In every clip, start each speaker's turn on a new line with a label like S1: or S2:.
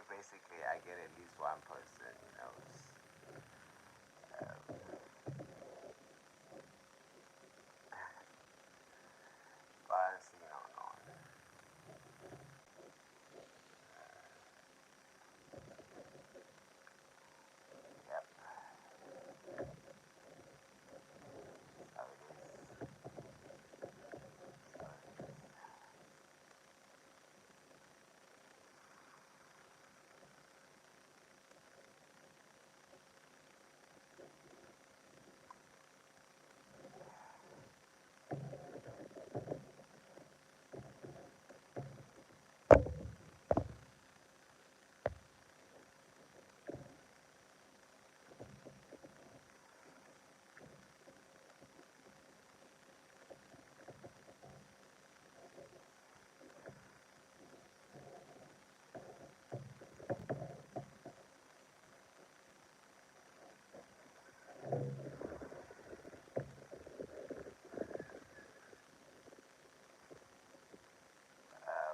S1: basically I get at least one person, balancing on. Yep, how it is.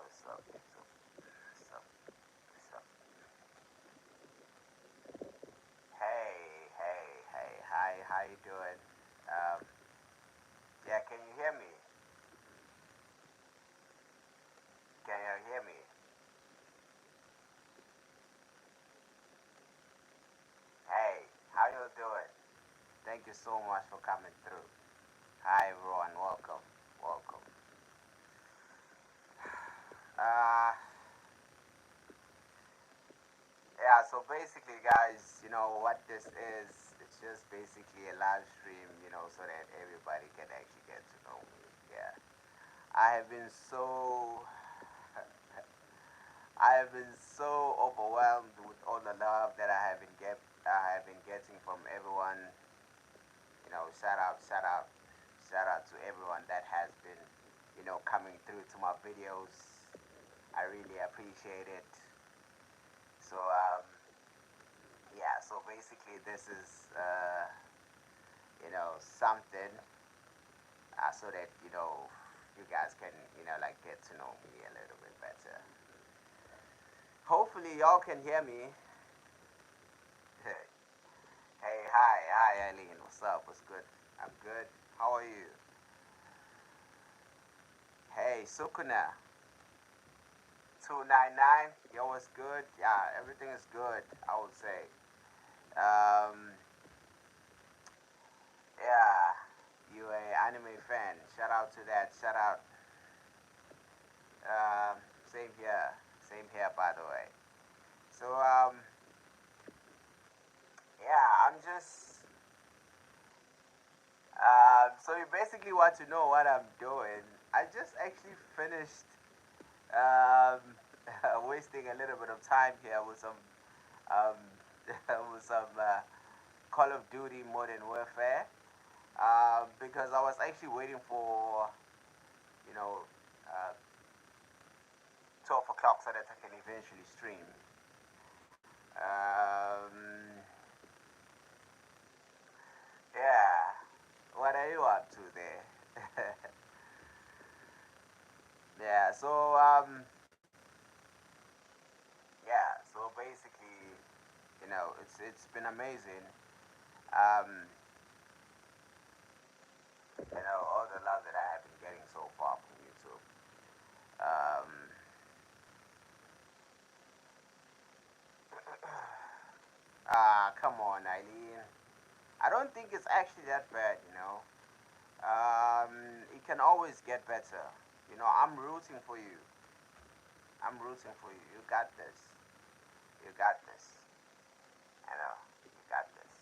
S1: What's up? What's up? What's up? Hey, hi, how you doing? Um, yeah, can you hear me? Can you hear me? Hey, how you doing? Thank you so much for coming through. Hi everyone, welcome, welcome. Uh, yeah, so basically, guys, you know what this is? It's just basically a live stream, so that everybody can actually get to know me. Yeah, I have been so, I have been so overwhelmed with all the love that I have been getting from everyone. Shout out, shout out, shout out to everyone that has been, coming through to my videos. I really appreciate it. So yeah, so basically this is something so that you guys can like get to know me a little bit better. Hopefully y'all can hear me. Hey, hi Eileen, what's up? What's good? I'm good. How are you? Hey, Sukuna, 299. Yo, what's good? Yeah, everything is good. I would say. Um, yeah, you a anime fan? Shout out to that. Shout out. Um, same here. Same here, by the way. So yeah, I'm just. So you basically want to know what I'm doing. I just actually finished um, wasting a little bit of time here with some um, with some Call of Duty Modern Warfare because I was actually waiting for you know uh, 12 o'clock so that I can eventually stream. Um, yeah, what are you up to there? Yeah, so yeah, so basically, it's been amazing. Um, all the love that I have been getting so far from YouTube. Um, come on, Eileen. I don't think it's actually that bad. It can always get better. I'm rooting for you. I'm rooting for you. You got this. You got this. You got this.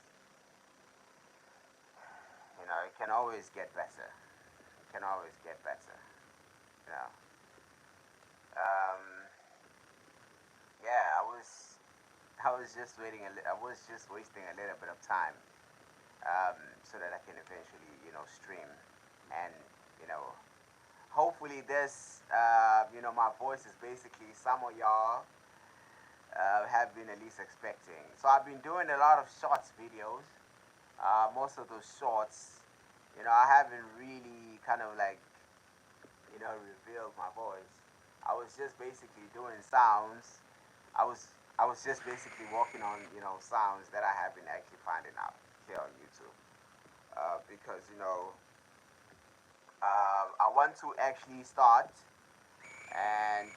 S1: It can always get better. It can always get better. You know. Um, yeah, I was just I was just wasting a little bit of time so that I can eventually, stream and, you know, hopefully this, my voice is basically some of y'all have been at least expecting. So I've been doing a lot of shorts videos. Most of those shorts, I haven't really kind of like, revealed my voice. I was just basically doing sounds. I was I was just basically working on, sounds that I have been actually finding out here on YouTube. Because, I want to actually start and,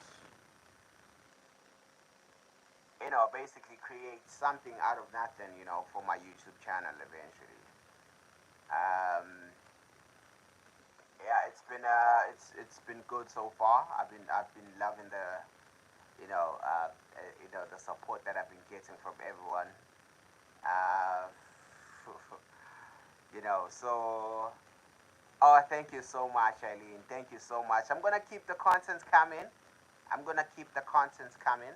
S1: basically create something out of nothing, for my YouTube channel eventually. Um, yeah, it's been good so far. I've been loving the support that I've been getting from everyone. Uh, so thank you so much, Eileen. Thank you so much. I'm gonna keep the contents coming. I'm gonna keep the contents coming.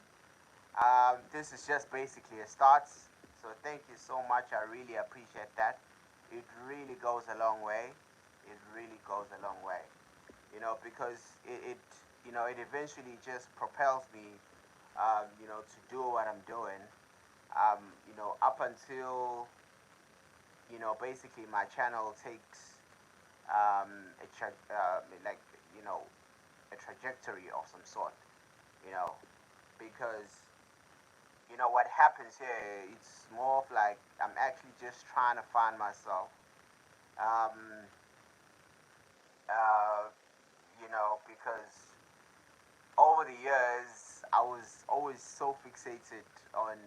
S1: This is just basically a start. So thank you so much. I really appreciate that. It really goes a long way. It really goes a long way. Because it eventually just propels me, to do what I'm doing. Up until, basically my channel takes, like, you know, a trajectory of some sort, you know, because, what happens here, it's more of like I'm actually just trying to find myself, um, uh, because over the years, I was always so fixated on,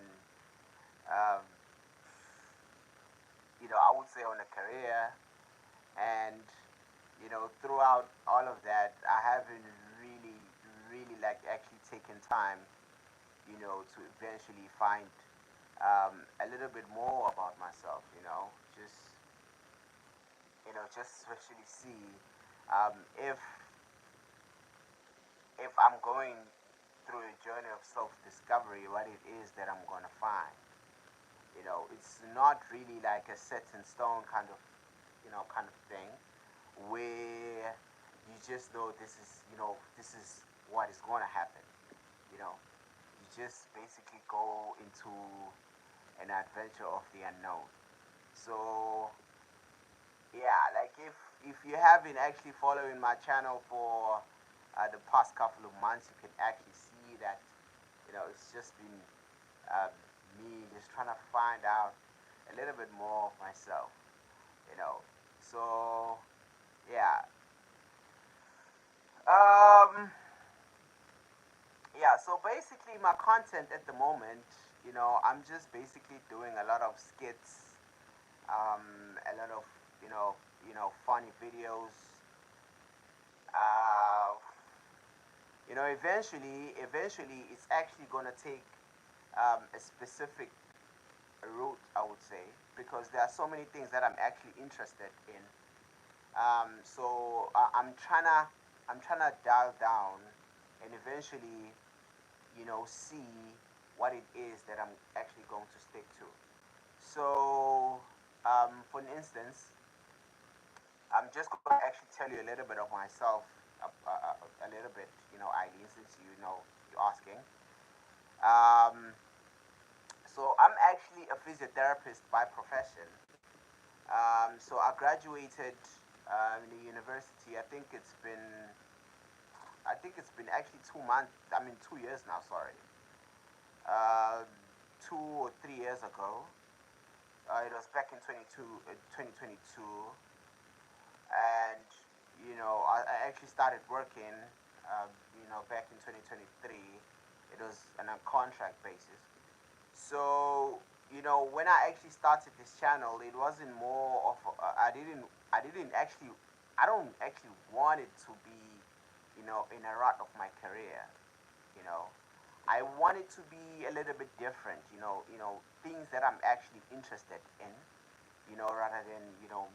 S1: um, I would say on a career, and throughout all of that, I haven't really, really like actually taken time, to eventually find, a little bit more about myself, just especially see, if I'm going through a journey of self-discovery, what it is that I'm gonna find. It's not really like a set in stone kind of thing where you just know this is what is going to happen. You know, you just basically go into an adventure of the unknown. So yeah, like if you have been actually following my channel for, the past couple of months, you can actually see that it's just been, um, me just trying to find out a little bit more of myself. You know, so yeah, um, yeah. So basically, my content at the moment, I'm just basically doing a lot of skits, a lot of funny videos. Uh, eventually, it's actually gonna take, a specific route, I would say, because there are so many things that I'm actually interested in. So I'm trying to dial down and eventually, see what it is that I'm actually going to stick to. So, for instance, I'm just going to actually tell you a little bit of myself, a little bit, Eileen, since you're asking. Um, so I'm actually a physiotherapist by profession. So I graduated, in the university. I think it's been actually 2 months. I mean 2 years now. Sorry, uh, 2 or 3 years ago. It was back in 2022, and I actually started working, back in 2023. It was on a contract basis. So, when I actually started this channel, it wasn't more of I didn't actually, I don't actually want it to be, in a rut of my career. You know, I want it to be a little bit different. Things that I'm actually interested in. Rather than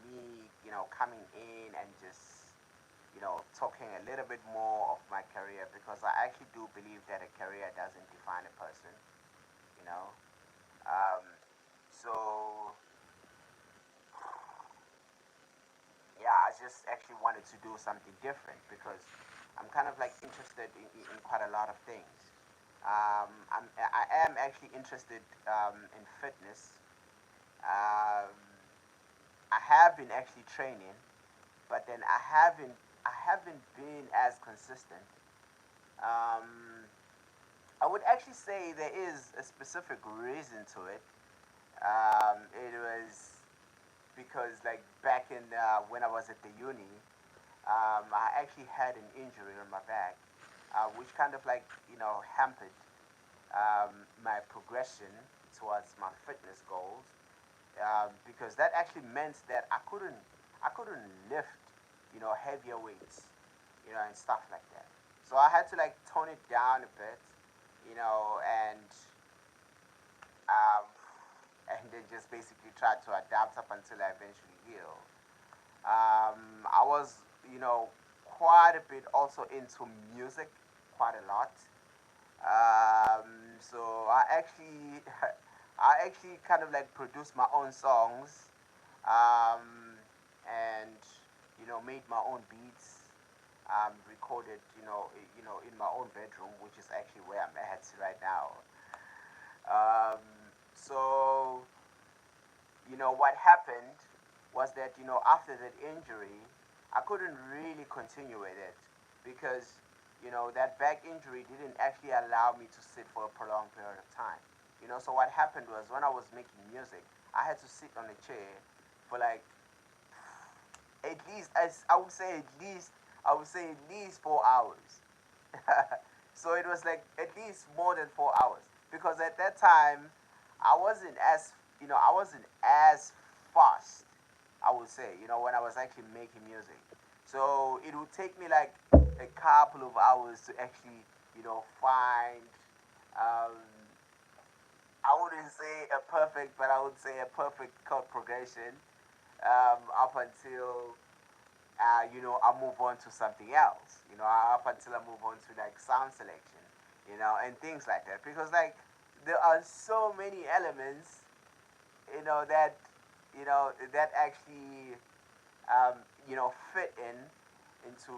S1: me, coming in and just talking a little bit more of my career, because I actually do believe that a career doesn't define a person. You know, um, so yeah, I just actually wanted to do something different because I'm kind of like interested in quite a lot of things. I am actually interested, in fitness. Um, I have been actually training, but then I haven't been as consistent. Um, I would actually say there is a specific reason to it. It was because like back in when I was at the uni, I actually had an injury on my back, which kind of like hampered my progression towards my fitness goals, because that actually meant that I couldn't lift heavier weights, and stuff like that. So I had to like tone it down a bit, and um, and then just basically try to adapt up until I eventually healed. I was, quite a bit also into music, quite a lot. So I actually, I actually kind of like produced my own songs, um, and made my own beats. Recorded, in my own bedroom, which is actually where I'm at right now. Um, so what happened was that after that injury, I couldn't really continue with it because that back injury didn't actually allow me to sit for a prolonged period of time. So what happened was when I was making music, I had to sit on a chair for like at least, as I would say at least, I would say at least 4 hours. So it was like at least more than 4 hours because at that time I wasn't as fast, I would say, when I was actually making music. So it would take me like a couple of hours to actually find, um, I wouldn't say a perfect, but I would say a perfect chord progression, up until I move on to something else. Up until I move on to like sound selection, and things like that. Because like there are so many elements, that that actually fit into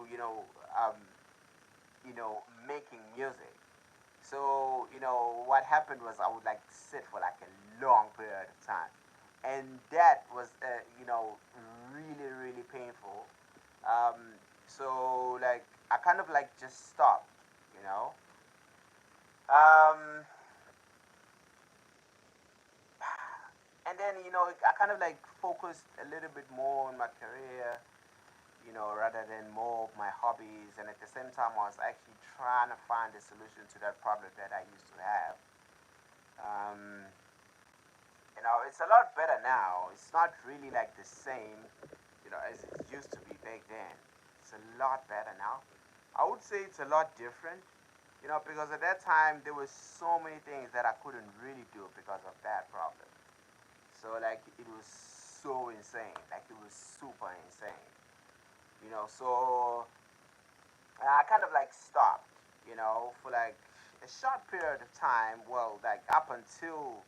S1: um, making music. So what happened was I would like sit for like a long period of time, and that was really really painful. So like I kind of like just stopped, you know. Um, and then I kind of like focused a little bit more on my career, rather than more of my hobbies. And at the same time, I was actually trying to find a solution to that problem that I used to have. Um, it's a lot better now. It's not really like the same, as it used to be back then. It's a lot better now. I would say it's a lot different, because at that time there were so many things that I couldn't really do because of that problem. So like it was so insane, like it was super insane, So I kind of like stopped, for like a short period of time. Well, like up until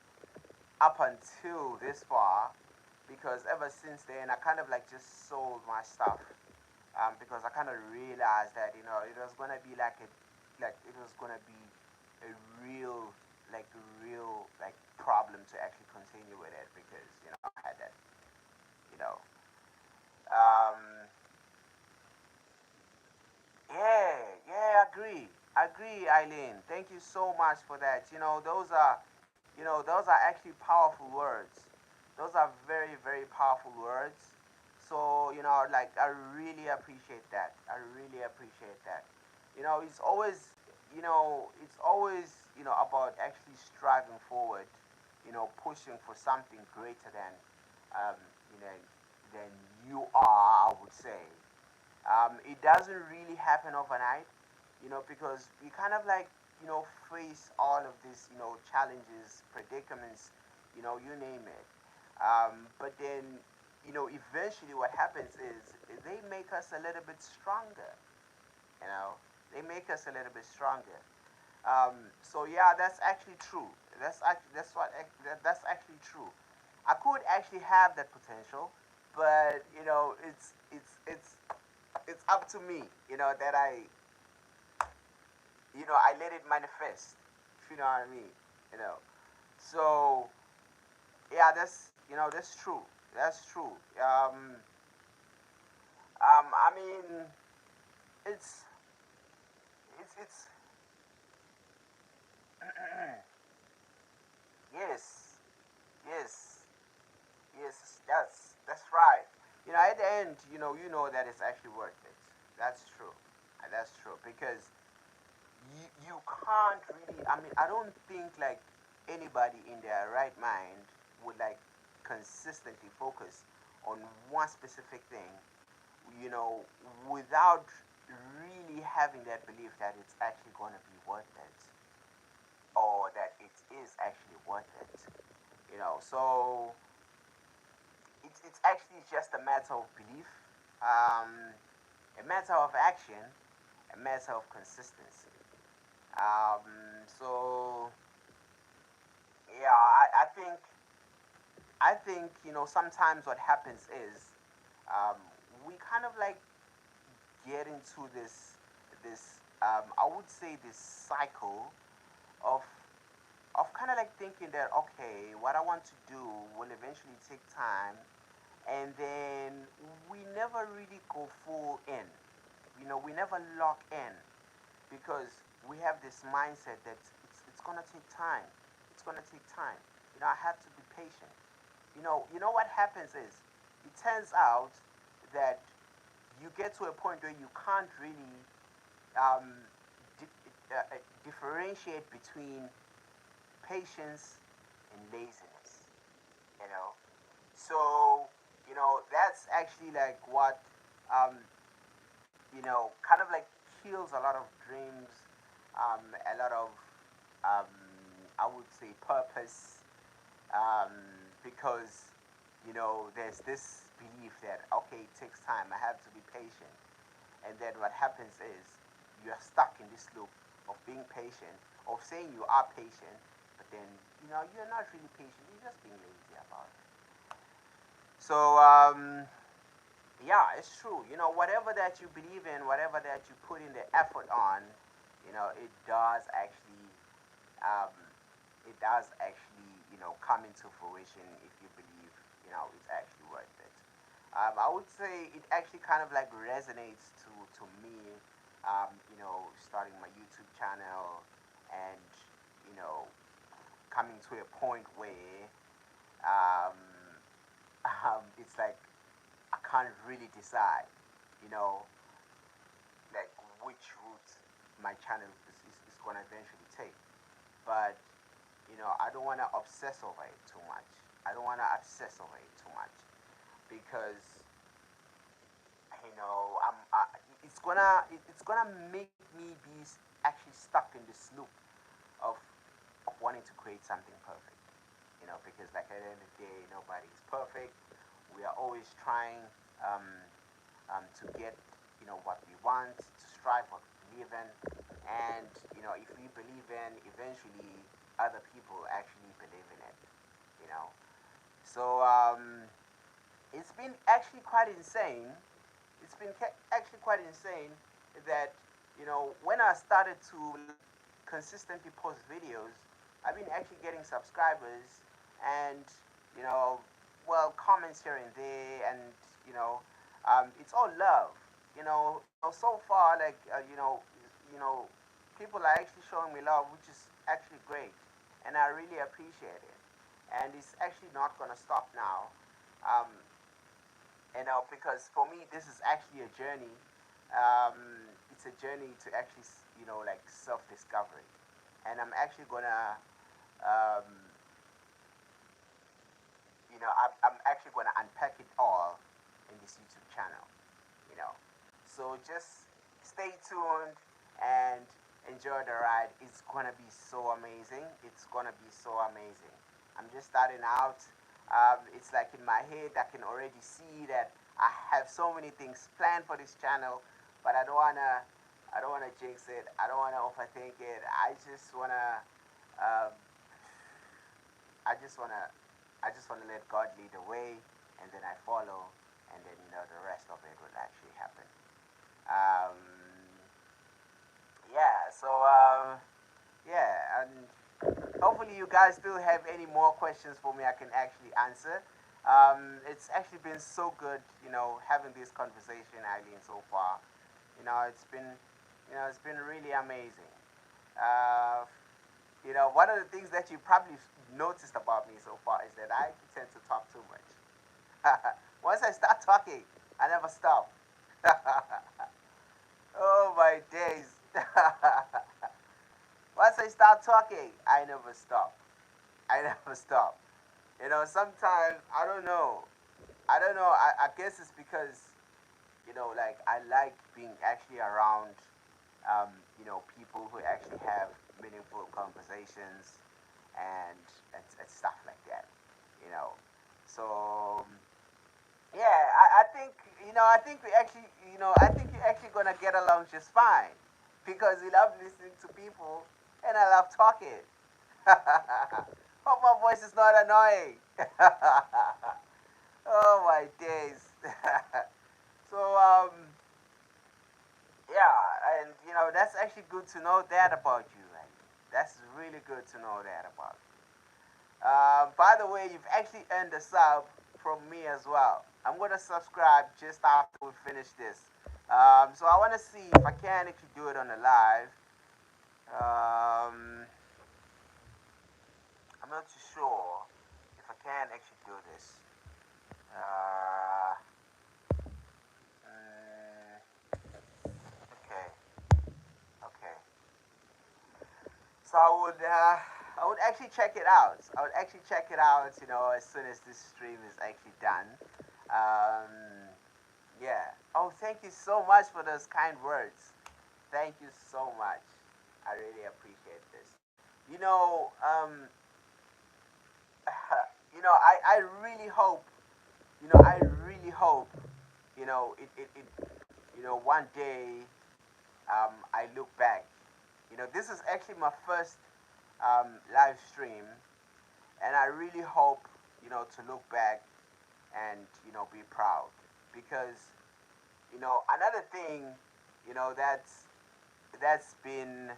S1: this far, because ever since then I kind of like just sold my stuff, because I kind of realized that it was gonna be like it was gonna be a real like problem to actually continue with it because I had that you know um, yeah, yeah, agree, Eileen. Thank you so much for that. Those are actually powerful words. Those are very, very powerful words. So, like I really appreciate that. I really appreciate that. It's always about actually striving forward, pushing for something greater um, you know, than you are, I would say. It doesn't really happen overnight, because we kind of like, face all of these, challenges, predicaments, you name it. But then, eventually what happens is they make us a little bit stronger, you know, they make us a little bit stronger. So yeah, that's actually true. That's actually true. I could actually have that potential, but it's up to me, that I let it manifest. If you know what I mean, you know. So yeah, that's true. That's true. I mean, it's it's Yes, yes, yes. That's right. At the end, that it's actually worth it. That's true. That's true because you can't really. I mean, I don't think like anybody in their right mind would like consistently focus on one specific thing, you know, without really having that belief that it's actually going to be worth it or that it is actually worth it. So it's actually just a matter of belief, a matter of action, a matter of consistency. So yeah, I think sometimes what happens is um, we kind of like get into this I would say this cycle of kind of like thinking that okay, what I want to do will eventually take time, and then we never really go full in. We never lock in because we have this mindset that it's gonna take time. It's gonna take time. I have to be patient. You know what happens is it turns out that you get to a point where you can't really um, di- differentiate between patience and laziness. You know, so that's actually like what um, kind of like kills a lot of dreams, a lot of um, I would say purpose, um, because there's this belief that okay, it takes time. I have to be patient, and then what happens is you are stuck in this loop of being patient, of saying you are patient, but then you're not really patient. You're just being lazy about it. So yeah, it's true. Whatever that you believe in, whatever that you put in the effort on, it does actually um, come into fruition if you believe it's actually worth it. I would say it actually kind of like resonates to me, starting my YouTube channel and you know coming to a point where um, it's like I can't really decide, you know, like which route my channel is going to eventually take. But I don't want to obsess over it too much. I don't want to obsess over it too much because it's gonna make me be actually stuck in this loop of wanting to create something perfect. Because like at the end of the day, nobody is perfect. We are always trying to get what we want, to strive what we believe in, and if we believe in, eventually other people actually believe in it. You know, so it's been actually quite insane. Actually quite insane that when I started to like consistently post videos, I've been actually getting subscribers and you know comments here and there, and it's all love. So far, like you know people are actually showing me love, which is actually great, and I really appreciate it. And it's actually not gonna stop now. Um, because for me this is actually a journey. It's a journey to actually like self-discovery, and I'm actually gonna um, I'm actually gonna unpack it all in this YouTube channel. you know so just stay tuned and enjoy the ride. It's gonna be so amazing. It's gonna be so amazing. I'm just starting out. It's like in my head I can already see that I have so many things planned for this channel, but I don't wanna jinx it. I don't wanna overthink it. Um, I just wanna let God lead the way, and then I follow, and then the rest of it will actually happen. Um, yeah. So yeah, and hopefully you guys still have any more questions for me I can actually answer. It's actually been so good, having this conversation, Eileen, so far. It's been really amazing. Uh, One of the things that you probably noticed about me so far is that I tend to talk too much. Once I start talking, I never stop. Oh my days. Once I start talking, I never stop. I never stop. Sometimes I don't know. I don't know. I guess it's because like I like being actually around, people who actually have meaningful conversations and and stuff like that. You know, so yeah, I think I think you're actually gonna get along just fine because you love listening to people and I love talking. Hope my voice is not annoying. Oh my days. So yeah, and that's actually good to know that about you, man. That's really good to know that about you. By the way, you've actually earned a sub from me as well. I'm gonna subscribe just after we finish this. So I want to see if I can actually do it on the live. Um, I'm not too sure if I can actually do this. Uh, okay, okay. So I would actually check it out. I would actually check it out, as soon as this stream is actually done. Um, yeah. Oh, thank you so much for those kind words. Thank you so much. I really appreciate this. You know, um, I really hope, I really hope, one day, I look back. This is actually my first live stream, and I really hope, to look back and be proud because another thing, that's been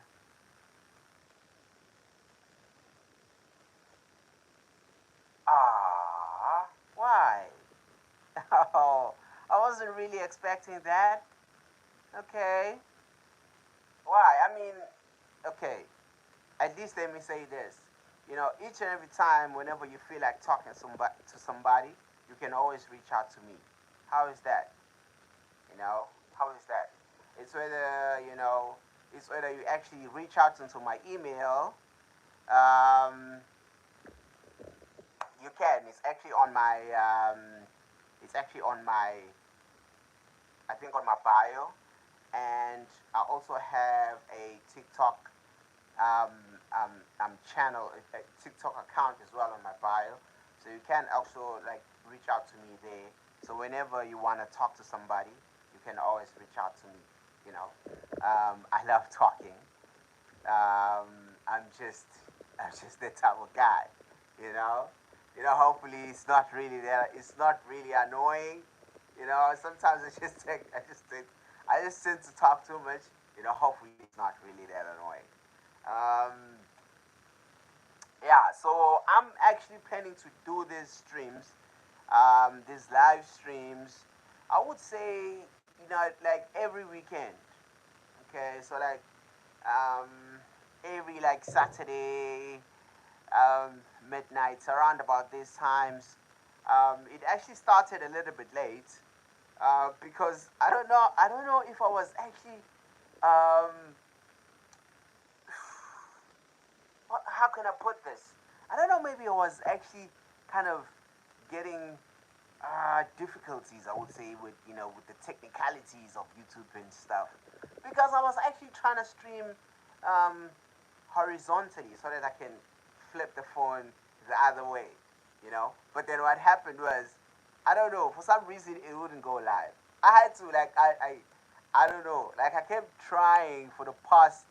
S1: why? Oh, I wasn't really expecting that. Okay, why? I mean, okay. At least let me say this. Each and every time, whenever you feel like talking to somebody, you can always reach out to me. How is that? You know, how is that? It's whether it's whether you actually reach out into my email. Um, you can. It's actually on my. It's actually on my. I think on my bio, and I also have a TikTok um, channel, a TikTok account as well on my bio. So you can also like reach out to me there. So whenever you want to talk to somebody, you can always reach out to me. You know, I love talking. Um, I'm just I'm just the type of guy. You know, Hopefully it's not really that. It's not really annoying. Sometimes I just tend to talk too much. Hopefully it's not really that annoying. Um, yeah, so I'm actually planning to do these streams, these live streams. I would say, like every weekend. Okay, so like um, every like Saturday, midnight, around about these times. It actually started a little bit late because I don't know. I don't know if I was actually um, how can I put this? I don't know. Maybe I was actually kind of getting difficulties. I would say with with the technicalities of YouTube and stuff, because I was actually trying to stream um, horizontally so that I can flip the phone the other way. But then what happened was, I don't know. For some reason, it wouldn't go live. I had to like I don't know. Like I kept trying for the past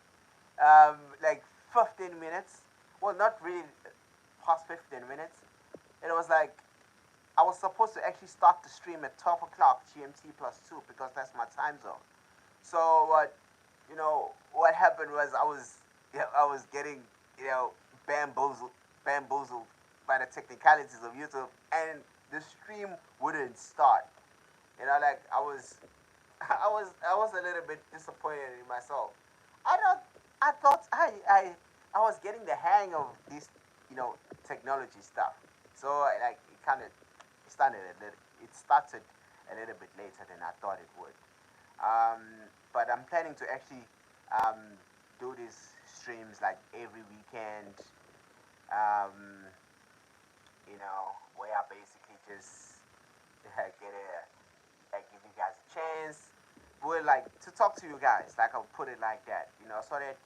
S1: like 15 minutes. Well, not really past 15 minutes. It was like I was supposed to actually start the stream at 12 o'clock GMT plus 2 because that's my time zone. So what happened was I was getting you know bamboozled bamboozled by the technicalities of YouTube, and the stream wouldn't start. Like I was a little bit disappointed in myself. I don't I thought I I was getting the hang of this, technology stuff. So like it kind of started a little bit later than I thought it would. Um, but I'm planning to actually do these streams like every weekend. Um, where I basically just get a give you guys a chance. Would like to talk to you guys, like I'll put it like that, so that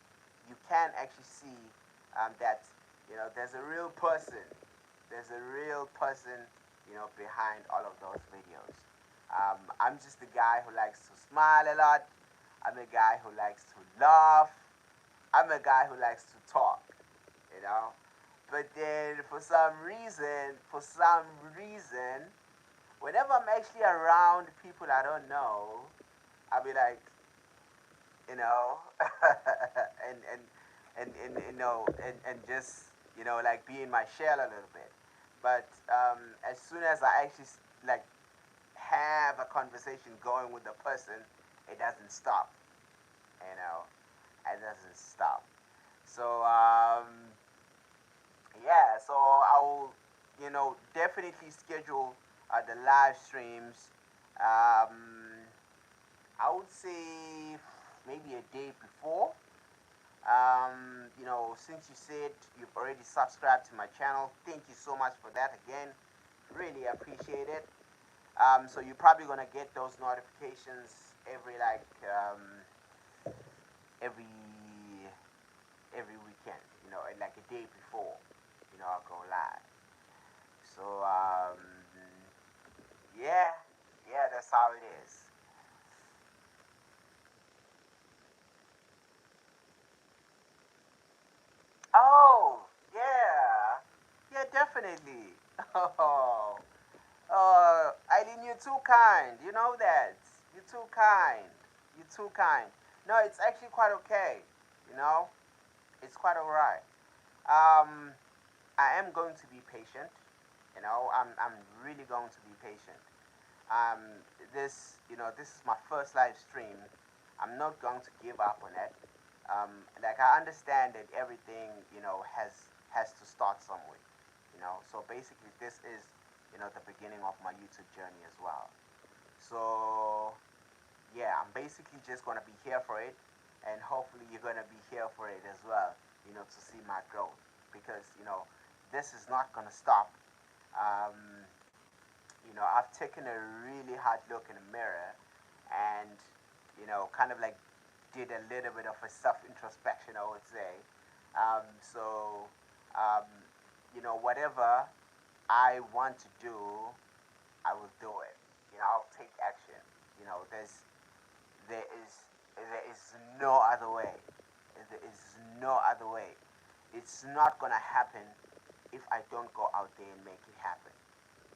S1: you can actually see that there's a real person, behind all of those videos. I'm just a guy who likes to smile a lot. I'm a guy who likes to laugh. I'm a guy who likes to talk, you know. But then for some reason, whenever I'm actually around people I don't know, I'll be like, you know, and and just like be in my shell a little bit. But as soon as I actually like have a conversation going with the person, it doesn't stop. You know, it doesn't stop. So yeah, so I'll definitely schedule the live streams. Um, I would say maybe a day before. Since you said you've already subscribed to my channel, thank you so much for that again. Really appreciate it. So you're probably gonna get those notifications every every weekend. And like a day before. I'll go live. So yeah, yeah, that's how it is. Oh, yeah. Yeah, definitely. Oh, Eileen, you're too kind. You know that. You're too kind. You're too kind. No, it's actually quite okay. You know, it's quite alright. Um, I am going to be patient. I'm really going to be patient. This is my first live stream. I'm not going to give up on it. Like I understand that everything, has to start somewhere. So basically, this is, the beginning of my YouTube journey as well. So yeah, I'm basically just gonna be here for it, and hopefully you're gonna be here for it as well. To see my growth, because this is not gonna stop. Um, I've taken a really hard look in the mirror, and kind of like did a little bit of a self introspection, I would say. So, um, whatever I want to do, I will do it. I'll take action. There is there is no other way. There is no other way. It's not gonna happen if I don't go out there and make it happen.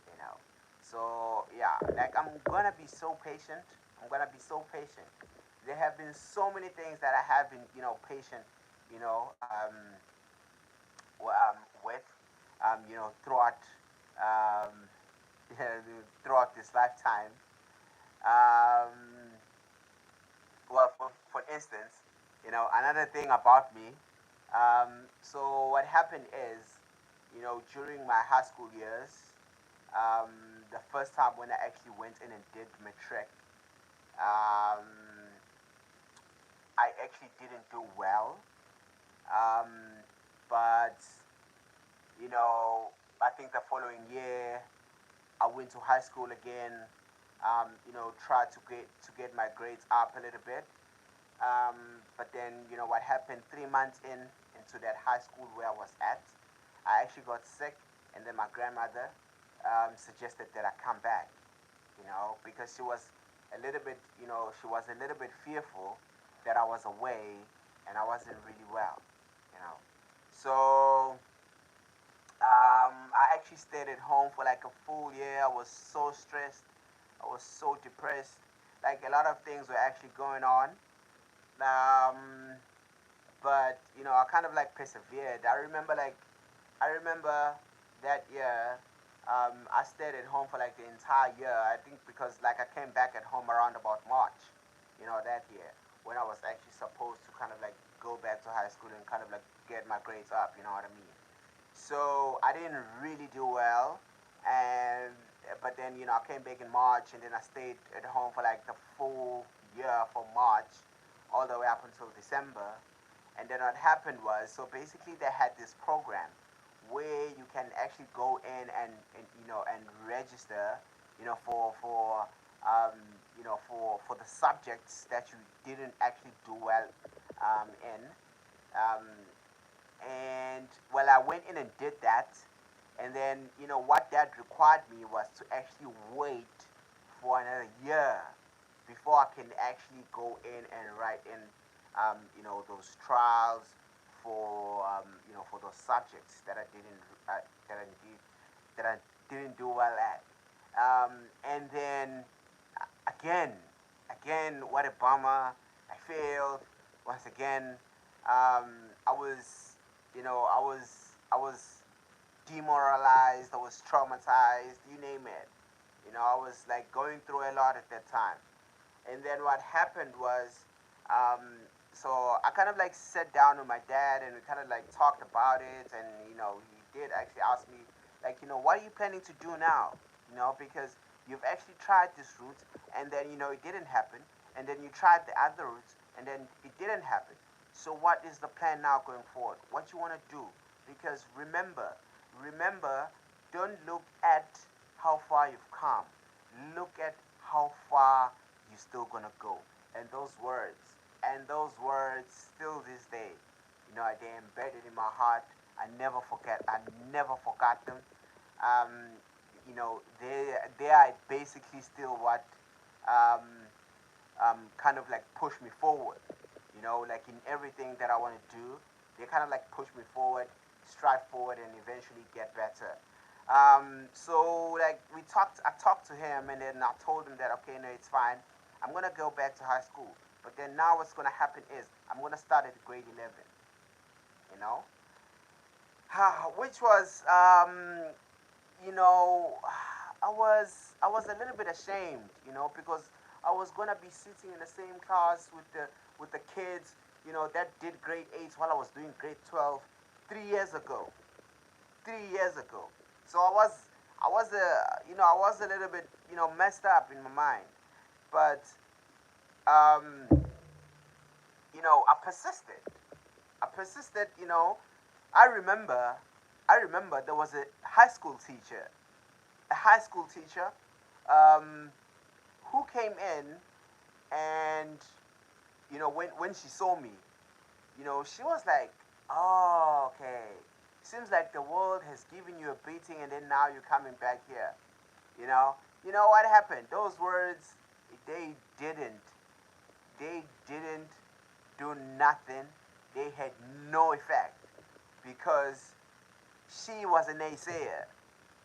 S1: you know. So yeah, like I'm gonna be so patient. I'm gonna be so patient. There have been so many things that I have been, patient, you know, with, throughout, um, throughout this lifetime. Um, well, for instance, another thing about me. So what happened is, during my high school years, um, the first time when I actually went in and did matric, um, I actually didn't do well. Um, but I think the following year I went to high school again. Tried to get my grades up a little bit. But then what happened 3 months into that high school where I was at, I actually got sick, and then my grandmother suggested that I come back. Because she was a little bit fearful that I was away and I wasn't really well. You know, so I actually stayed at home for like a full year. I was so stressed. I was so depressed. Like a lot of things were actually going on. Um, but I kind of like persevered. I remember that year. I stayed at home for like the entire year. I think because like I came back at home around about March, that year. when I was actually supposed to kind of like go back to high school and kind of like get my grades up, you know what I mean? So I didn't really do well, and but then I came back in March, and then I stayed at home for like the full year from March all the way up until December. And then what happened was, so basically they had this program where you can actually go in and register, for um, for the subjects that you didn't actually do well in. Um, and well, I went in and did that, and then what that required me was to actually wait for another year before I can actually go in and write in those trials for those subjects that I didn't that I did that I didn't do well at. And then again, what a bummer! I failed once again. I was, I was demoralized. I was traumatized. You name it. I was like going through a lot at that time. And then what happened was, um, so I kind of like sat down with my dad and we kind of like talked about it. And he did actually ask me, like, what are you planning to do now? Because you've actually tried this route, and then it didn't happen, and then you tried the other route, and then it didn't happen. So what is the plan now going forward? What you want to do? Because remember, don't look at how far you've come. Look at how far you're still gonna go. And those words, still this day, they're embedded in my heart. I never forgot them. Um, they are basically still what um, kind of like push me forward. Like in everything that I want to do, they kind of like push me forward, strive forward, and eventually get better. So like I talked to him, and then I told him that okay, no, it's fine. I'm gonna go back to high school, but then now what's gonna happen is I'm gonna start at grade 11. You know, which was you know, I was a little bit ashamed, because I was gonna be sitting in the same class with the kids, that did grade 8 while I was doing grade 12 3 years ago. 3 years ago. So I was a little bit messed up in my mind, but um, I persisted. I persisted. I remember, I remember there was a high school teacher, um, who came in, and when she saw me, she was like, "Oh, okay. Seems like the world has given you a beating, and then now you're coming back here." You know, what happened? Those words, they didn't, they didn't do nothing. They had no effect because she was a naysayer.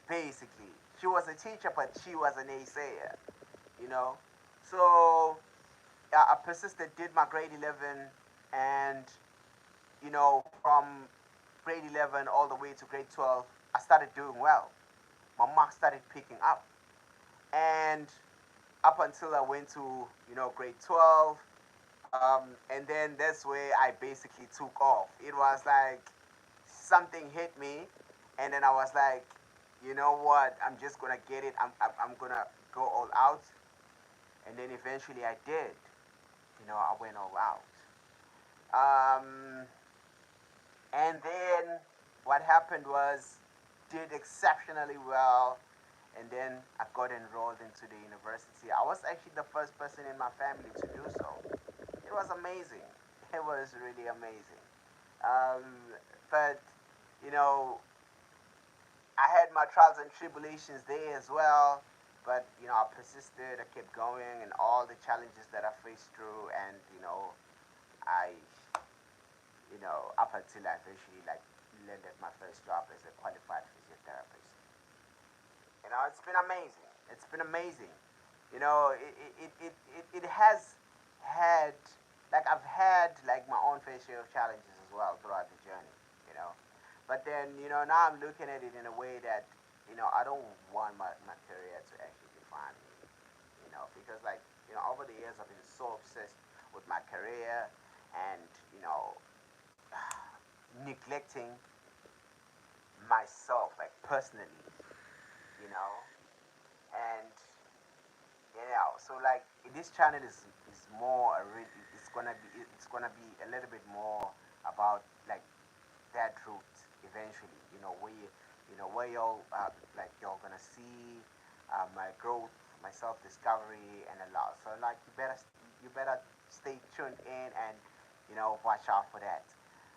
S1: Basically, she was a teacher, but she was a naysayer. You know, so I persisted, did my grade 11, and from grade 11 all the way to grade 12, I started doing well. My marks started picking up, and up until I went to grade 12, and then that's where I basically took off. It was like something hit me, and then I was like, you know what? I'm just gonna get it. I'm gonna go all out, and then eventually I did. I went all out. Um, and then what happened was did exceptionally well, and then I got enrolled into the university. I was actually the first person in my family to do so. It was amazing. It was really amazing. Um, but you know, I had my trials and tribulations there as well. But I persisted. I kept going, and all the challenges that I faced through, and I up until I eventually like landed my first job as a qualified physiotherapist. It's been amazing. It's been amazing. It has had like I've had like my own fair share of challenges as well throughout the journey. You know, but then now I'm looking at it in a way that I don't want my career to actually define me. Because like over the years I've been so obsessed with my career, and neglecting myself, like personally, you know, and so like this channel is more a it's gonna be a little bit more about like that route eventually. Where you're like you're gonna see my growth, my self discovery, and a lot. So like you better stay tuned in and watch out for that.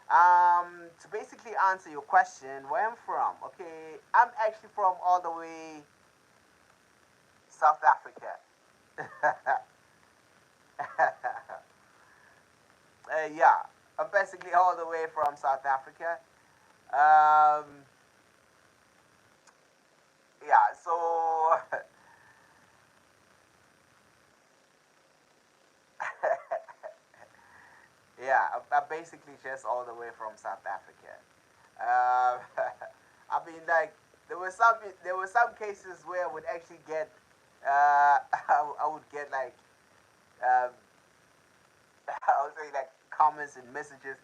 S1: To basically answer your question, where I'm from, okay, I'm actually from all the way South Africa. Yeah, I'm basically all the way from South Africa. Um, yeah, so yeah, I'm basically just all the way from South Africa. Um, I mean, like there were some cases where I would actually get I would get like um, I would say like comments and messages.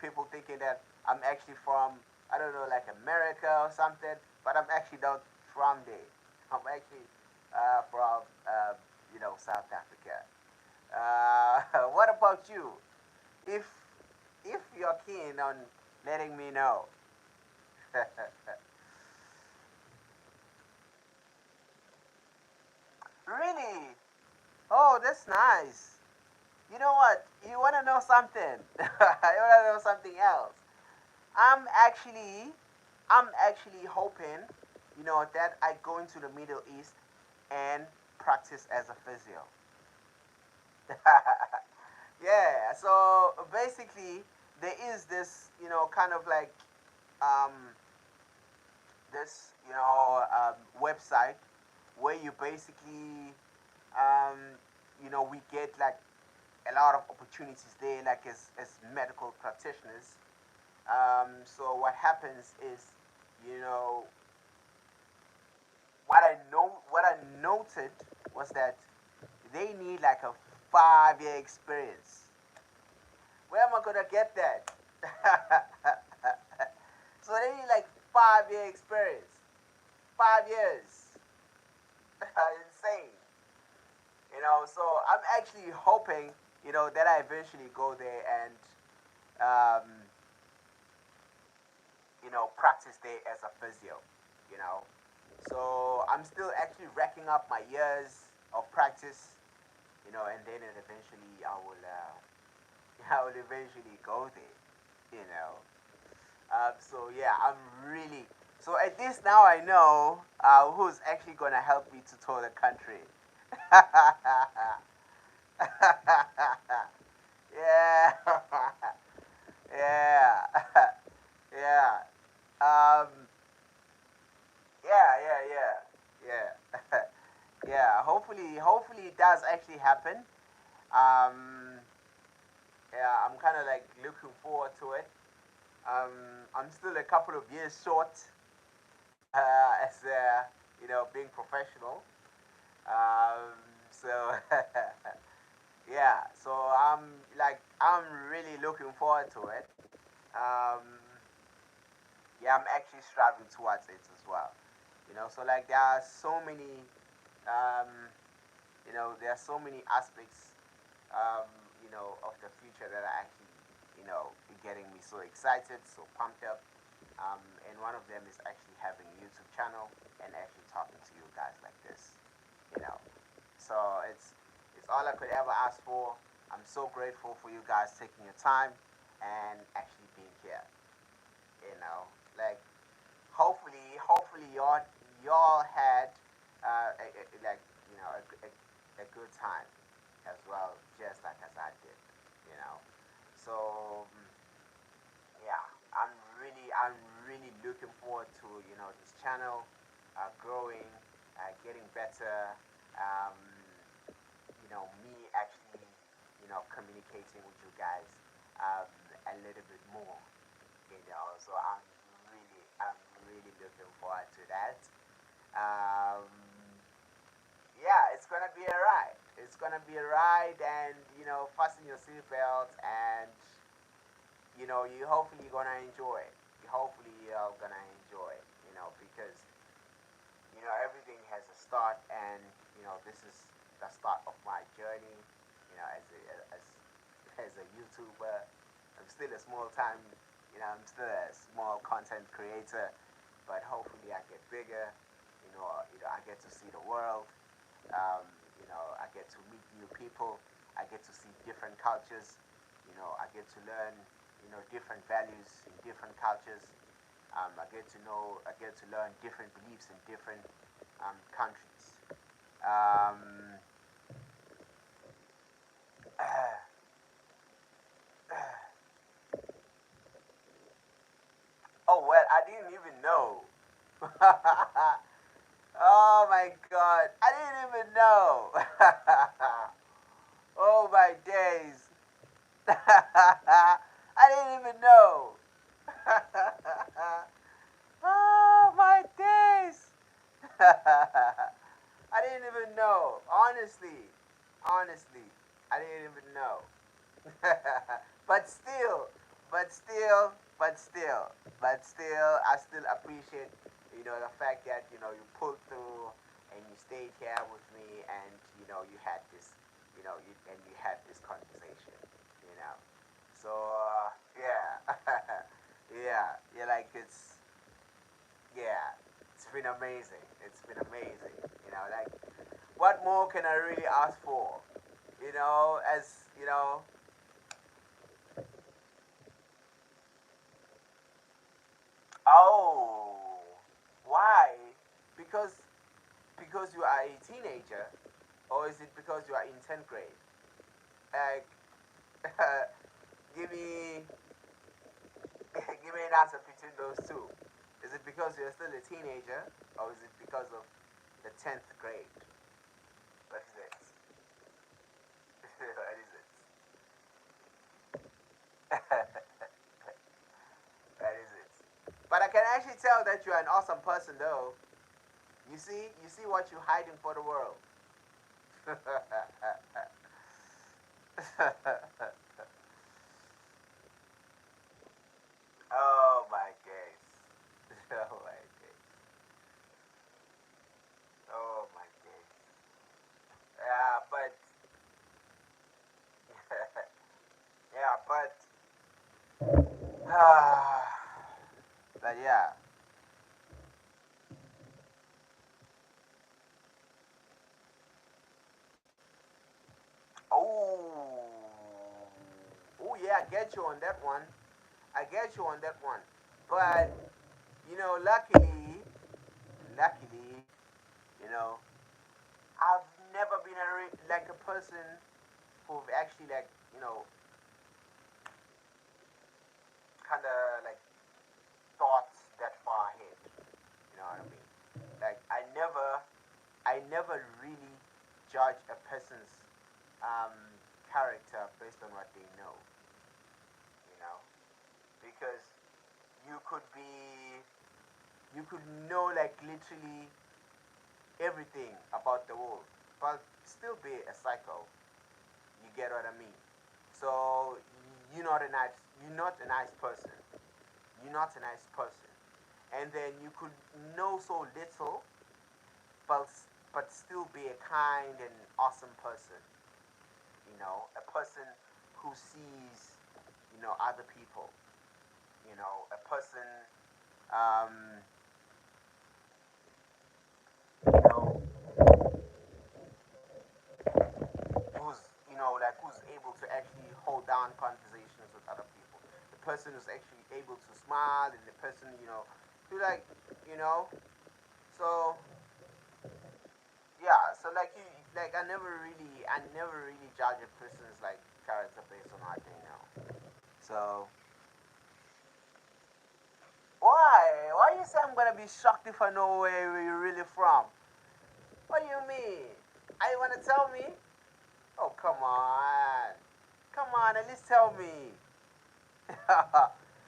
S1: People thinking that I'm actually from I don't know like America or something, but I'm actually not from there. I'm actually from South Africa. What about you? If if you're keen on letting me know. Really? Oh, that's nice. You know what? You want to know something? You want to know something else? I'm actually, I'm actually hoping, that I go into the Middle East and practice as a physio. Yeah. So basically, there is this, kind of like um, this, website where you basically, um, we get like a lot of opportunities there, like as medical practitioners. So what happens is, you know, what I noted was that they need like a 5 year experience. Where am I gonna get that? So they need like 5 year experience. 5 years. Insane. So I'm actually hoping, that I eventually go there and um, practice there as a physio, you know. So I'm still actually racking up my years of practice, and then eventually I will, I will eventually go there. So yeah, I'm really, so at least now I know who's actually gonna help me to tour the country. Yeah, yeah, yeah. Um, yeah, yeah, yeah, yeah, yeah. Hopefully it does actually happen. Um, yeah, I'm kind of like looking forward to it. I'm still a couple of years short as being professional. Um, so yeah, so I'm really looking forward to it. Um, yeah, I'm actually striving towards it as well. So like there are so many, um, there are so many aspects, of the future that are actually, getting me so excited, so pumped up. And one of them is actually having a YouTube channel and actually talking to you guys like this, you know. So it's all I could ever ask for. I'm so grateful for you guys taking your time and actually being here, you know. Like hopefully y'all had like a good time as well, just like as I did, you know. So yeah, I'm really looking forward to this channel growing, getting better. Um, Me actually communicating with you guys a little bit more. So I'm really looking forward to that. Um, yeah, it's gonna be alright. It's gonna be a ride, and fasten your seatbelt, and you hopefully gonna enjoy it. Hopefully you're gonna enjoy it. Because everything has a start, and this is the start of my journey. As a YouTuber, I'm still a small time. I'm still a small content creator, but hopefully I get bigger. I get to see the world. I get to meet new people. I get to see different cultures. I get to learn, different values in different cultures. I get to learn different beliefs in different countries. Um, oh well, I didn't even know. Oh my God, I didn't even know. Oh my days. I didn't even know. Oh my days. I didn't even know. Honestly, I didn't even know. but still, but still, but still, but still, I still appreciate, the fact that you pulled through and you stayed here with me, and you had this, you had this conversation, you know. So yeah, yeah, like it's been amazing. It's been amazing. Like what more can I really ask for? As oh, why? Because you are a teenager, or is it because you are in 10th grade? Like, give me give me an answer between those two. Is it because you're still a teenager, or is it because of the 10th grade? What is it? What is it? That is it. But I can actually tell that you're an awesome person, though. You see what you're hiding for the world. Oh my days. Oh my days. Oh my days. Yeah, but yeah, but yeah. Oh, oh yeah, I get you on that one. I get you on that one. But luckily, you know, I've never been like a person who've actually like kind of like thought that far ahead. You know what I mean? Like I never really judge a person's um, character based on what they know. You know, because you could be you could know like literally everything about the world, but still be a psycho. You get what I mean? So you're not a nice person. You're not a nice person. And then you could know so little, but still be a kind and awesome person. A person who sees other people. A person um, you know who's like who's able to actually hold down conversations with other people. The person who's actually able to smile, and the person who like you know. So yeah, so like I never really judge a person's like character based on what they know. So why you say I'm gonna be shocked if I know where you're really from? What do you mean? Are you wanna tell me? Oh, come on. Come on, at least tell me.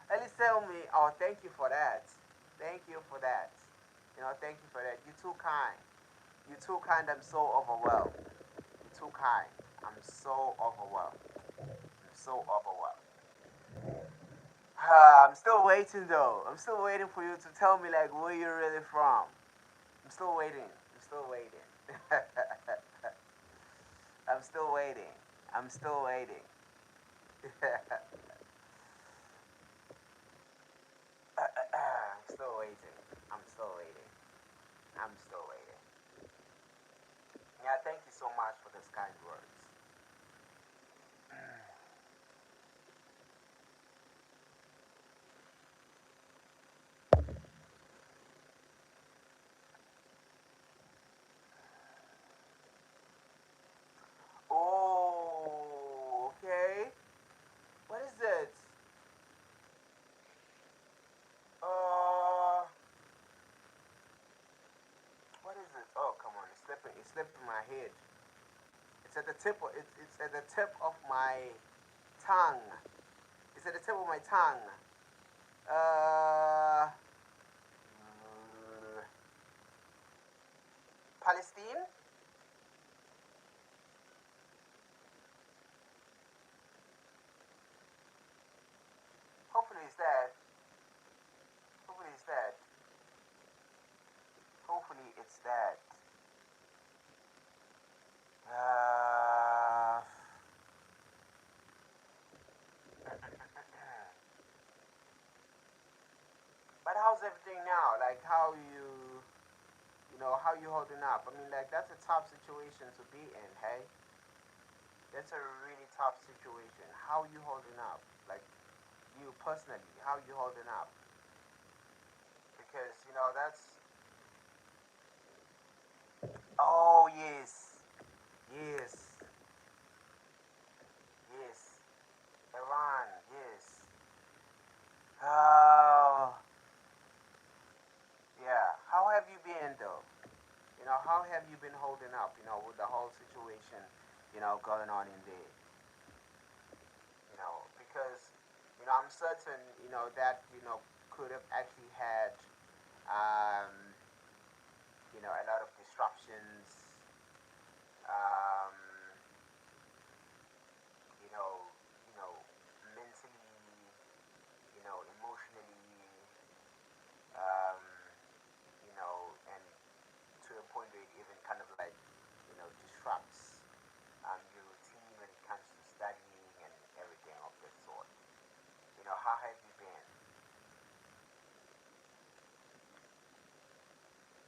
S1: At least tell me. Oh, thank you for that. Thank you for that. Thank you for that. You're too kind. You're too kind. I'm so overwhelmed. You're too kind. I'm so overwhelmed. I'm so overwhelmed. I'm still waiting though. I'm still waiting for you to tell me like where you're really from. I'm still waiting. I'm still waiting. I'm still waiting. I'm still waiting. I'm still waiting. I'm still waiting. I'm still waiting. Yeah, thank you so much for those kind words. Oh, okay. What is it? Uh, what is it? Oh, come on, it's slipping. It's slipping my head. It's at the tip. It's at the tip of my tongue. It's at the tip of my tongue. Uh, Palestine. Hopefully it's that. Hopefully it's that. Hopefully it's that. Uh, but how's everything now? Like how you holding up? I mean, like that's a tough situation to be in. Hey, that's a really tough situation. How you holding up? Like you personally, how you holding up? Because that's. Oh yes, yes, yes. Iran, yes. Oh, yeah. How have you been though? How have you been holding up? With the whole situation, going on in there. Because I'm certain that could have actually had um, a lot of disruptions. Um, you know, mentally, emotionally, um, and to a point where it even kind of like disrupts your routine when it comes to studying and everything of that sort. How have you been?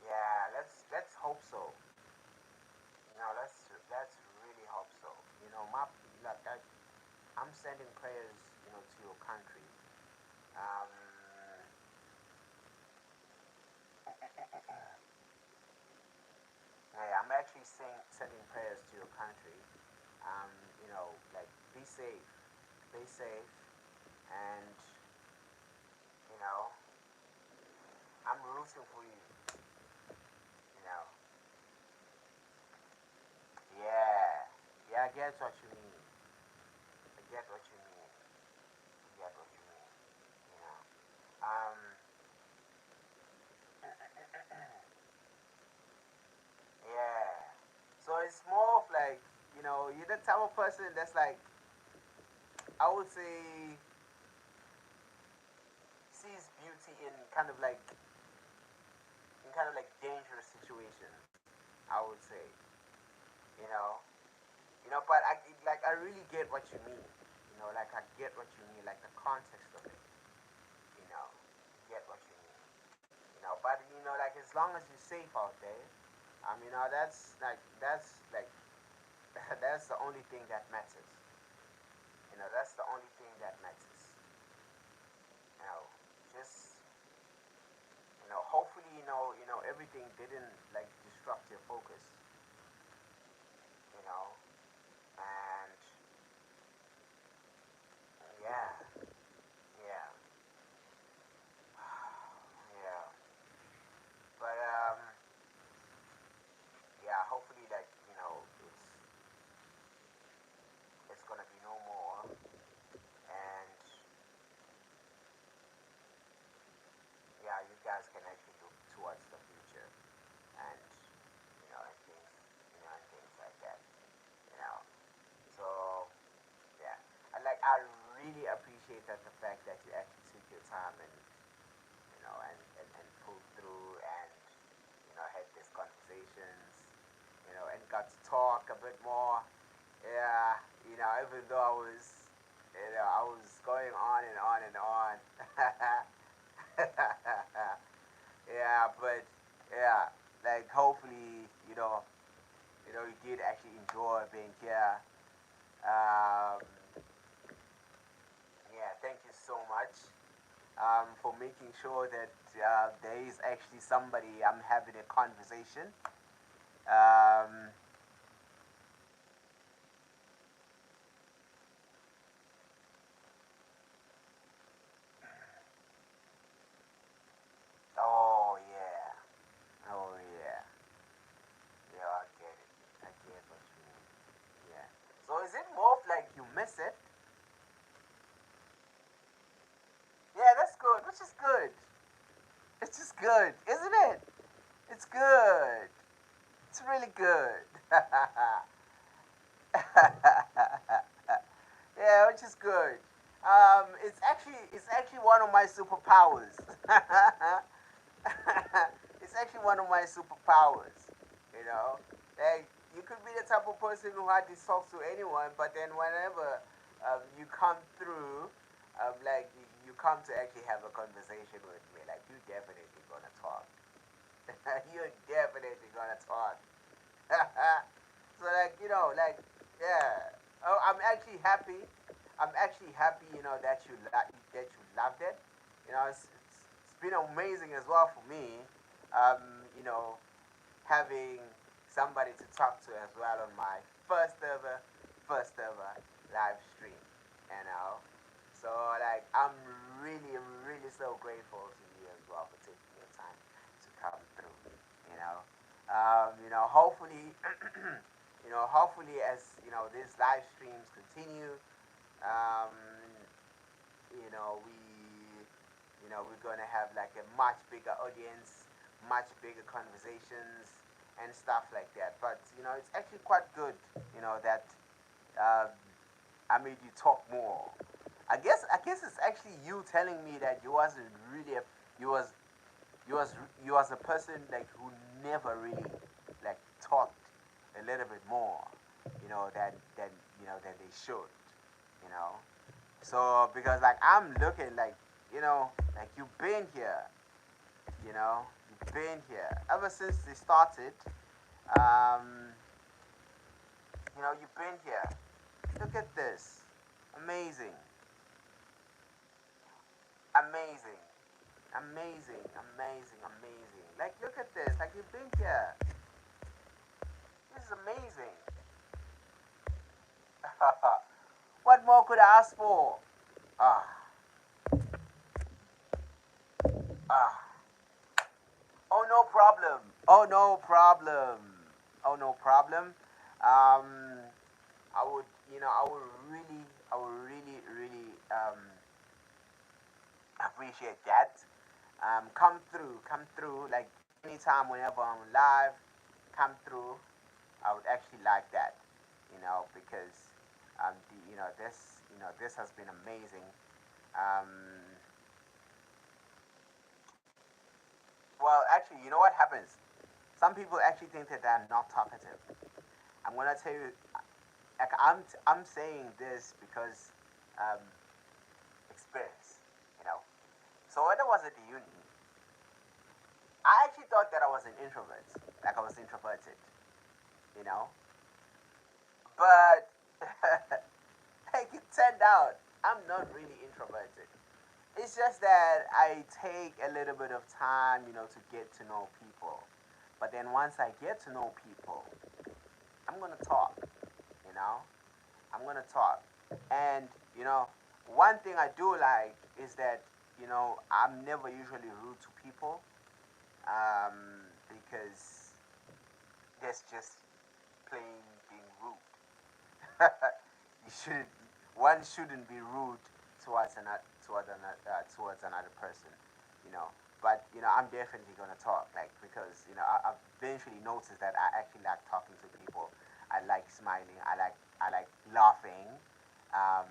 S1: Yeah, let's hope so. Let's really hope so. My like I'm sending prayers, to your country. Um, yeah, I'm actually sending prayers to your country. Um, like be safe, stay safe, and you know, I'm rooting for you. You know, yeah, yeah, I get what you mean. I get what you mean. I get what you mean. You know, um, yeah. So it's more of like, you're the type of person that's like, I would say, sees beauty in kind of like dangerous situations. I would say, you know, but I really get what you mean. Like I get what you mean, like the context of it. Get what you mean. But like as long as you're safe out there, that's like that's the only thing that matters. That's the only thing that matters. You know, just hopefully everything didn't like disrupt your focus. You know, and yeah, yeah, yeah. But yeah, hopefully like it's gonna be no more, and yeah, you guys can actually look towards the future, and and things like that. I really appreciate that the fact that you actually took your time and and pulled through and had these conversations, and got to talk a bit more. Yeah, even though I was going on and on and on. Yeah, but yeah, like hopefully, you did actually enjoy being here. Um, yeah, thank you so much for making sure that there is actually somebody I'm having a conversation. Um, oh yeah, oh yeah, yeah. I get it. I get what you mean. Yeah. So is it more of like you miss it? Yeah, that's good. Which is good. It's just good, isn't it? It's good. It's really good. Yeah, which is good. It's actually one of my superpowers. It's actually one of my superpowers. You know, like you could be the type of person who hardly talks to anyone, but then whenever you come through, like you come to actually have a conversation with me, like you're definitely gonna talk. You're definitely gonna talk. So like yeah. Oh, I'm actually happy. I'm actually happy, that that you loved it. It's been amazing as well for me. Um, you know, having somebody to talk to as well on my first ever live stream. You know, so like really so grateful to you as well for taking your time to come through. You know, hopefully, hopefully as these live streams continue, um, we're gonna have like a much bigger audience, much bigger conversations and stuff like that. But it's actually quite good, that uh, I made you talk more. I guess it's actually you telling me that you wasn't really you was you was a person like who never really like talked a little bit more, than they should, you know. So because like I'm looking like you've been here, you've been here ever since they started. Um, you've been here. Look at this, amazing, amazing, amazing, amazing, amazing. Like look at this, like you've been here. This is amazing. What more could I ask for? Ah, ah. Oh, no problem. Oh, no problem. Oh, no problem. Um, I would really appreciate that. Come through. Like anytime, whenever I'm live, come through. I would actually like that. Because this has been amazing. Um, well, actually, you know what happens? Some people actually think that I'm not talkative. I'm gonna tell you, like I'm saying this because um, experience, you know. So when I was at the uni, I actually thought that I was an introvert, like I was introverted, you know. But like it turned out, I'm not really introverted. It's just that I take a little bit of time, to get to know people. But then once I get to know people, I'm gonna talk, you know. I'm gonna talk. And one thing I do like is that I'm never usually rude to people, because that's just plain being rude. You shouldn't. One shouldn't be rude towards another person, you know. But I'm definitely gonna talk, like because I've eventually noticed that I actually like talking to people. I like smiling. I like laughing. Um,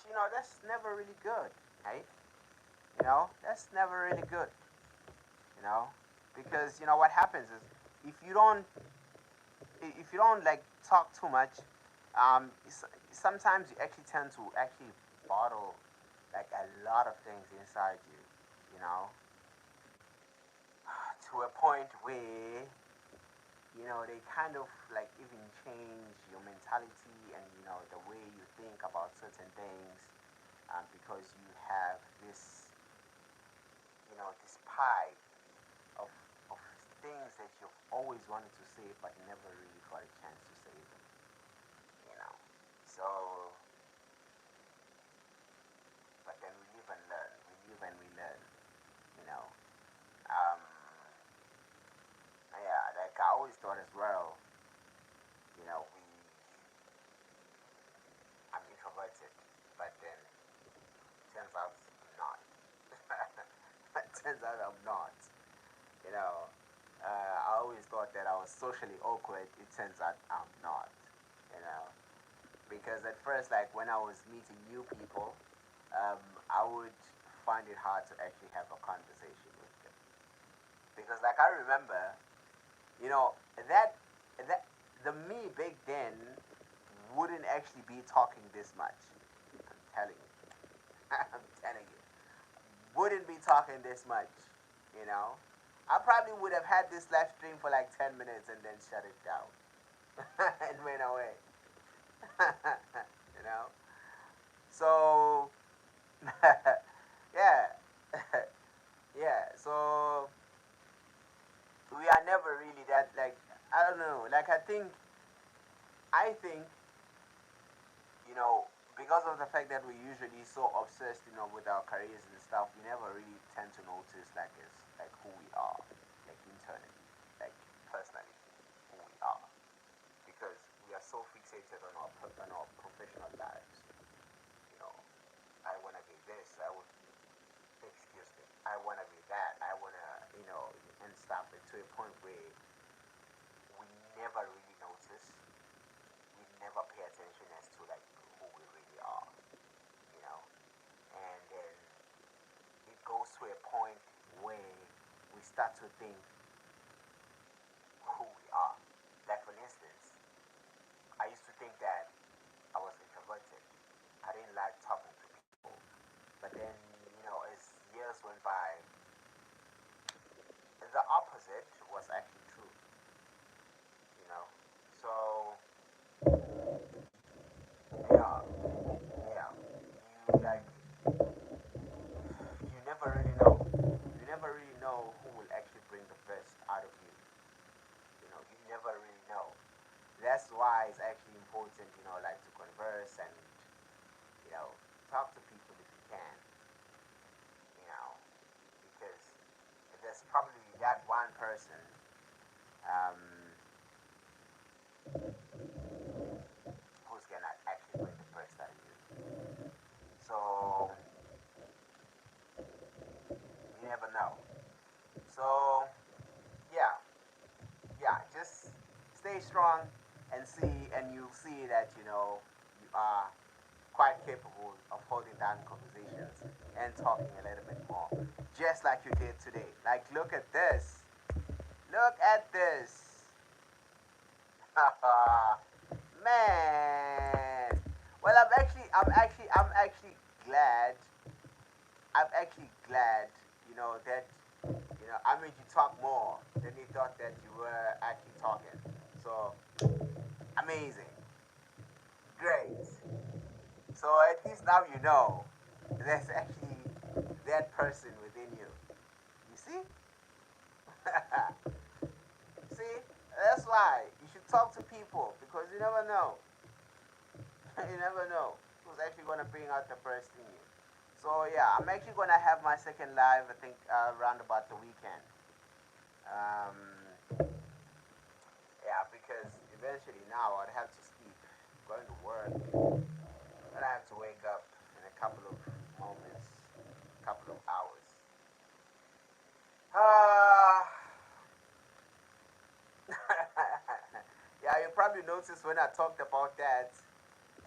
S1: which that's never really good, right? That's never really good, you know, because what happens is if you don't if you don't like talk too much, sometimes you actually tend to actually bottle like a lot of things inside you, you know, to a point where they kind of like even change your mentality and the way you think about certain things, because you have this pie of of things that you've always wanted to say but never really got a chance to say them, you know. So, but then we live and learn. We live and we learn, you know. Um, yeah, like I always thought as well, we I'm introverted, but then turns out I'm not. Turns out I'm not. You know, I always thought that I was socially awkward. It turns out I'm not. You know, because at first, like when I was meeting new people, I would find it hard to actually have a conversation with them because, like, I remember, you know, that that the me back then wouldn't actually be talking this much. I'm telling you. I'm telling you, wouldn't be talking this much. You know, I probably would have had this live stream for like 10 minutes and then shut it down and went away. you know, so yeah, yeah. So we are never really that like I don't know. Like I think you know, because of the fact that we're usually so obsessed, with our careers and stuff, we never really tend to notice like who we are, like internally, like personally, who we are, because we are so fixated on our professional lives. You know, I wanna be this. I would excuse me. I wanna be that. I wanna, and stuff. And to a point where we never really notice, we never pay attention as to like who we really are. You know, and then it goes to a point where we start to think who we are. Like for instance, I used to think that I was introverted. I didn't like talking to people. But then, as years went by, the opposite was actually true. You know, so yeah, yeah. You never really know. You never really know who will actually bring the best out of you. You never really know. That's why it's actually important, like to converse and you know, talk to people if you can, you know, because there's probably that one person um, who's gonna actually bring the best out of you. So you never know. So yeah, yeah, just stay strong and you'll see that you are quite capable of holding down conversations and talking a little bit more, just like you did today. Like, look at this. Look at this. Man. Well, I'm actually I'm actually glad, that, I made you talk more than you thought that you were actually talking. So, amazing. Great. So at least now you know there's actually that person within you. You see? See? That's why you should talk to people because you never know. you never know who's actually going to bring out the best in you. So yeah, I'm actually going to have my second live, I think, around about the weekend. Um, yeah, because eventually now I'd have to sleep, going to work, and I have to wake up in a couple of moments, couple of hours. Uh, yeah, you probably noticed when I talked about that.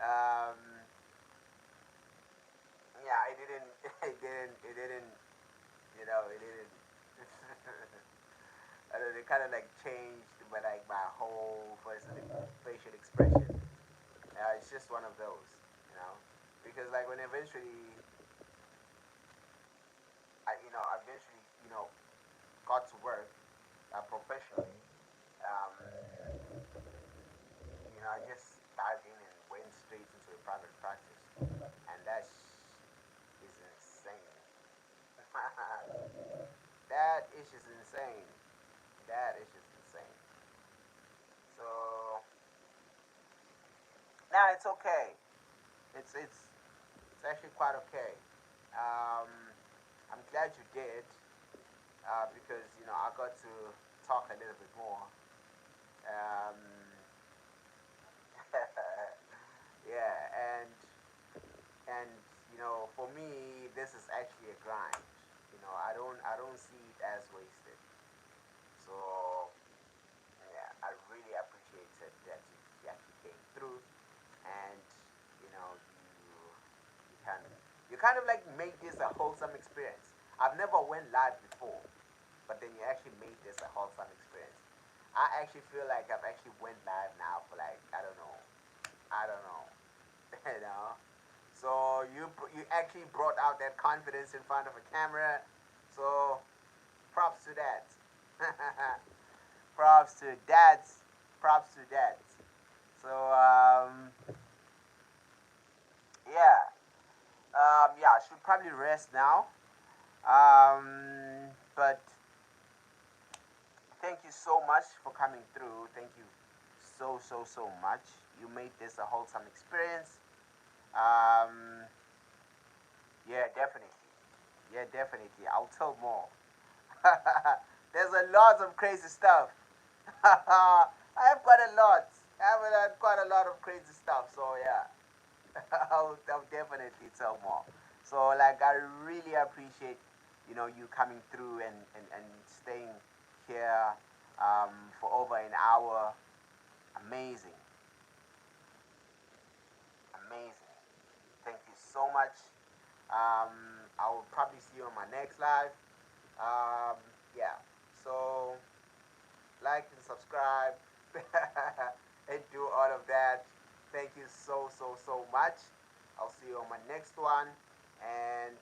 S1: Um, Yeah, it didn't, it didn't, it didn't. I don't know, it kind of like changed, but like my whole facial expression. It's just one of those, you know, because like when eventually, I eventually, got to work professionally. Um, I just dived in and went straight into a private practice, and that is insane. That is just insane. That is just insane. So now it's okay. It's actually quite okay. Um, I'm glad you did because I got to talk a little bit more. Um, yeah, and for me, this is actually a grind. I don't see it as wasted. So yeah, I really appreciated that you actually came through, and you kind of like made this a wholesome experience. I've never went live before, but then you actually made this a wholesome experience. I actually feel like I've actually went live now for like I don't know, you know. So you actually brought out that confidence in front of a camera. So props to that. Props to dads. Props to dads. So yeah, yeah, I should probably rest now. But thank you so much for coming through. Thank you so much. You made this a wholesome experience. Um, yeah, definitely. Yeah, definitely. I'll tell more. There's a lot of crazy stuff. I have quite a lot. I have had quite a lot of crazy stuff. So yeah, I'll definitely tell more. So like I really appreciate you coming through and staying here for over an hour. Amazing, amazing. Thank you so much. Um, I will probably see you on my next live. Um, yeah. So like and subscribe and do all of that. Thank you so much. I'll see you on my next one, and